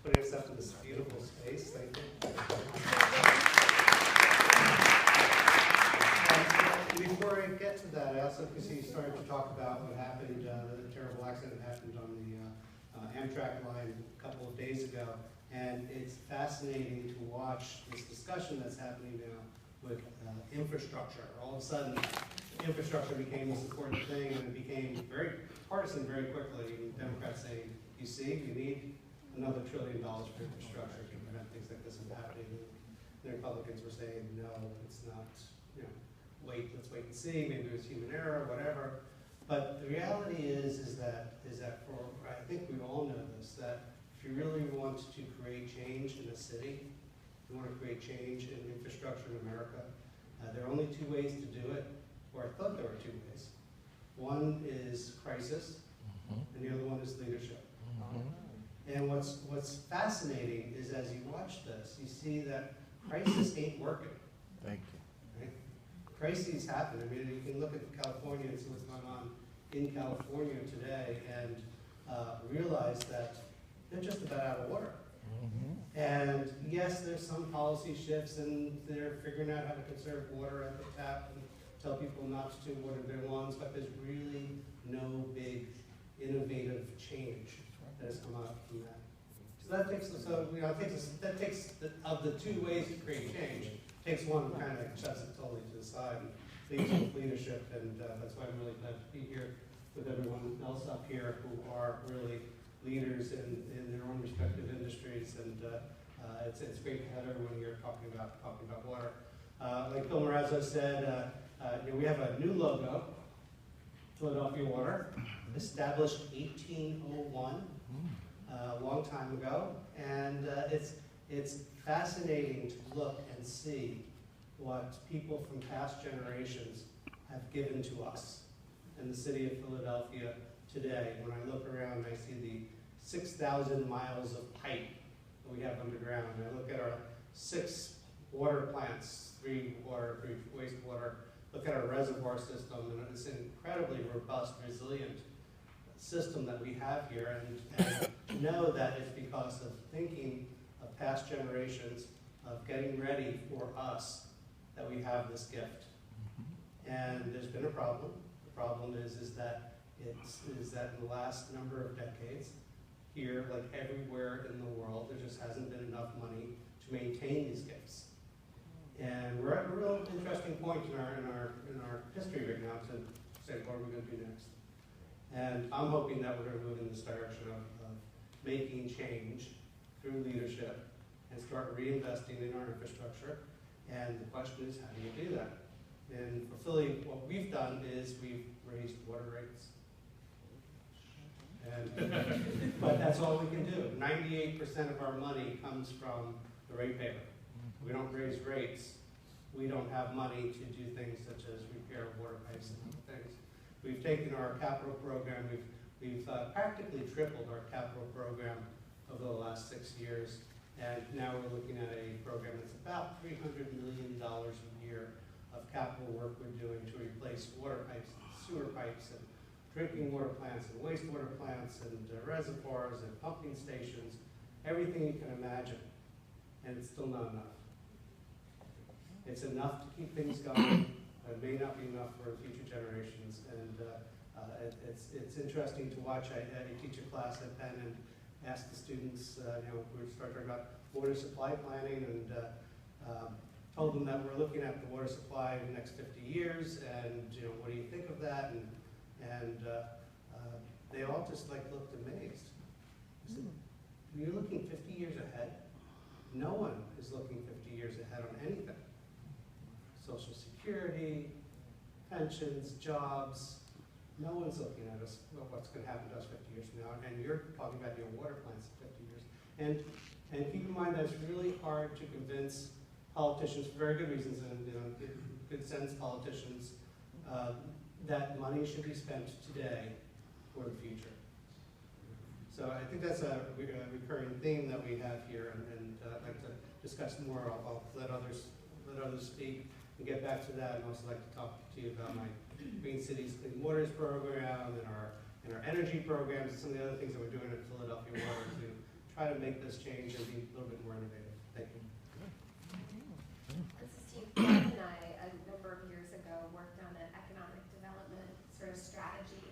putting us up in this beautiful space. Thank you. Before I get to that, I also can see you started to talk about what happened, the terrible accident that happened on the Amtrak line a couple of days ago. And it's fascinating to watch this discussion that's happening now with infrastructure. All of a sudden, infrastructure became this important thing, and it became very partisan very quickly. Democrats saying, you see, we need another $1 trillion for infrastructure to prevent things like this from happening. The Republicans were saying, no, it's not, let's wait and see, maybe it was human error, whatever. But the reality is that for, I think we all know this, that if you really want to create change in a city, you want to create change in infrastructure in America, there are only two ways to do it, or I thought there were two ways. One is crisis, and the other one is leadership. And what's fascinating is as you watch this, you see that crisis ain't working. Thank you. Right? Crises happen. I mean, you can look at California and see what's going on in California today and realize that they're just about out of water. And yes, there's some policy shifts, and they're figuring out how to conserve water at the tap and tell people not to water their lawns, but there's really no big innovative change that has come out from that. So that takes, of the two ways to create change, takes one kind of sets it totally to the side and leads with leadership, and that's why I'm really glad to be here with everyone else up here who are really leaders in their own respective industries, and it's great to have everyone here talking about water. Like Bill Marazzo said, we have a new logo, Philadelphia Water, established 1801, a long time ago, and it's fascinating to look and see what people from past generations have given to us in the city of Philadelphia today. When I look around, I see the 6,000 miles of pipe that we have underground. I look at our 6 water plants, 3 water, 3 wastewater. Look at our reservoir system, and it's an incredibly robust, resilient system that we have here. And know that it's because of thinking of past generations, of getting ready for us, that we have this gift. And there's been a problem. The problem is that in the last number of decades, here, like everywhere in the world, there just hasn't been enough money to maintain these gifts. And we're at a real interesting point in our history right now to say, what are we going to do next? And I'm hoping that we're going to move in this direction of making change through leadership and start reinvesting in our infrastructure. And the question is, how do you do that? And for Philly, what we've done is we've raised water rates. But that's all we can do. 98% of our money comes from the ratepayer. We don't raise rates. We don't have money to do things such as repair water pipes and other things. We've taken our capital program, we've practically tripled our capital program over the last 6 years, and now we're looking at a program that's about $300 million a year of capital work we're doing to replace water pipes and sewer pipes and drinking water plants and wastewater plants and reservoirs and pumping stations, everything you can imagine, and it's still not enough. It's enough to keep things going, but it may not be enough for future generations. And it's interesting to watch. I teach a class at Penn and ask the students, we start talking about water supply planning, and told them that we're looking at the water supply in the next 50 years, and what do you think of that? And they all just looked amazed. I said, you're looking 50 years ahead? No one is looking 50 years ahead on anything. Social Security, pensions, jobs, no one's looking at us, well, what's going to happen to us 50 years from now, and you're talking about your water plants in 50 years. And keep in mind that it's really hard to convince politicians, for very good reasons, and good sense politicians, that money should be spent today for the future. So I think that's a recurring theme that we have here, and I'd like to discuss more. I'll let others speak and get back to that, and also like to talk to you about my Green Cities Clean Waters program and our energy programs and some of the other things that we're doing at Philadelphia Water to try to make this change and be a little bit more innovative. Thank you. This is Steve. Bob and I, a number of years ago, worked on an economic development sort of strategy